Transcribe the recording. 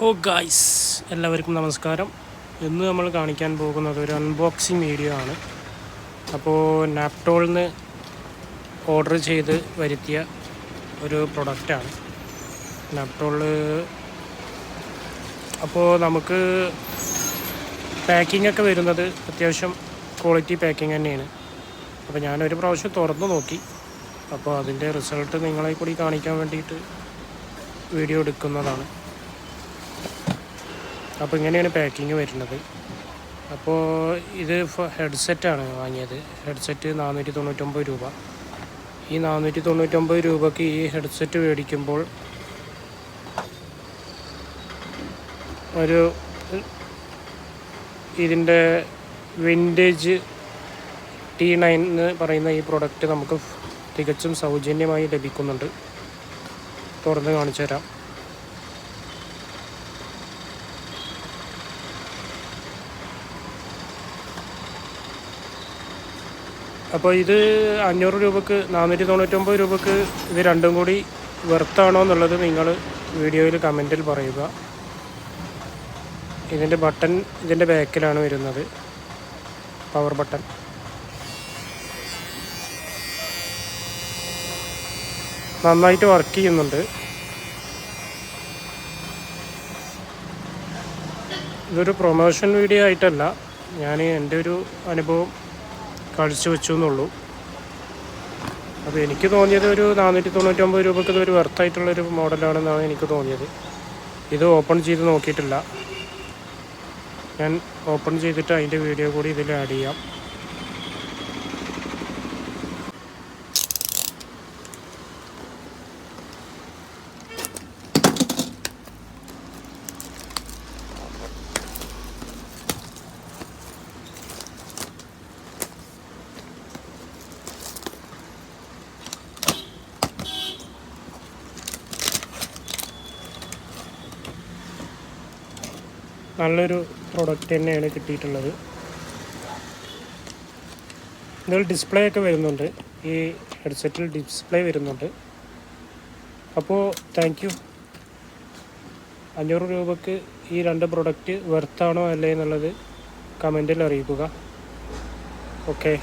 Guys എല്ലാവർക്കും നമസ്കാരം. ഇന്ന് നമ്മൾ കാണിക്കാൻ പോകുന്നത് ഒരു അൺബോക്സിങ് വീഡിയോ ആണ്. അപ്പോൾ നാപ്റ്റോളിൽ നിന്ന് ഓർഡർ ചെയ്ത് വരുത്തിയ ഒരു പ്രൊഡക്റ്റാണ് നാപ്റ്റോളിൽ. അപ്പോൾ നമുക്ക് പാക്കിംഗ് ഒക്കെ വരുന്നത് അത്യാവശ്യം ക്വാളിറ്റി പാക്കിംഗ് തന്നെയാണ്. അപ്പോൾ ഞാനൊരു പ്രാവശ്യം തുറന്നു നോക്കി. അപ്പോൾ അതിൻ്റെ റിസൾട്ട് നിങ്ങളെ കൂടി കാണിക്കാൻ വേണ്ടിയിട്ട് വീഡിയോ എടുക്കുന്നതാണ്. അപ്പോൾ ഇങ്ങനെയാണ് പാക്കിങ് വരുന്നത്. അപ്പോൾ ഇത് ഹെഡ്സെറ്റാണ് വാങ്ങിയത്. ഹെഡ്സെറ്റ് 499 രൂപ. ഈ 499 രൂപയ്ക്ക് ഈ ഹെഡ്സെറ്റ് മേടിക്കുമ്പോൾ ഒരു ഇതിൻ്റെ വിൻറ്റേജ് T9 എന്ന് പറയുന്ന ഈ പ്രൊഡക്റ്റ് നമുക്ക് തികച്ചും സൗജന്യമായി ലഭിക്കുന്നുണ്ട്. തുറന്ന് കാണിച്ചു തരാം. അപ്പോൾ ഇത് 500 രൂപക്ക് 499 രൂപക്ക് ഇത് രണ്ടും കൂടി വെർത്താണോ എന്നുള്ളത് നിങ്ങൾ വീഡിയോയിൽ കമൻറ്റിൽ പറയുക. ഇതിൻ്റെ ബട്ടൺ ഇതിൻ്റെ ബാക്കിലാണ് വരുന്നത്, പവർ ബട്ടൺ. നന്നായിട്ട് വർക്ക് ചെയ്യുന്നുണ്ട്. ഇതൊരു പ്രൊമോഷൻ വീഡിയോ ആയിട്ടല്ല, ഞാൻ എൻ്റെ ഒരു അനുഭവം കാഴ്ച വെച്ചു എന്നുള്ളൂ. അപ്പോൾ എനിക്ക് തോന്നിയത് ഒരു 499 രൂപയ്ക്ക് ഇതൊരു വെർത്തായിട്ടുള്ളൊരു മോഡലാണെന്നാണ് എനിക്ക് തോന്നിയത്. ഇത് ഓപ്പൺ ചെയ്ത് നോക്കിയിട്ടില്ല. ഞാൻ ഓപ്പൺ ചെയ്തിട്ട് അതിൻ്റെ വീഡിയോ കൂടി ഇതിൽ ആഡ് ചെയ്യാം. നല്ലൊരു പ്രൊഡക്റ്റ് തന്നെയാണ് കിട്ടിയിട്ടുള്ളത്. ഇതിൽ ഡിസ്പ്ലേ ഒക്കെ വരുന്നുണ്ട്. ഈ ഹെഡ്സെറ്റിൽ ഡിസ്പ്ലേ വരുന്നുണ്ട്. അപ്പോൾ താങ്ക് യു. 500 രൂപയ്ക്ക് ഈ രണ്ട് പ്രൊഡക്റ്റ് വെർത്താണോ അല്ലേ എന്നുള്ളത് കമൻറ്റിൽ അറിയിക്കുക. ഓക്കെ.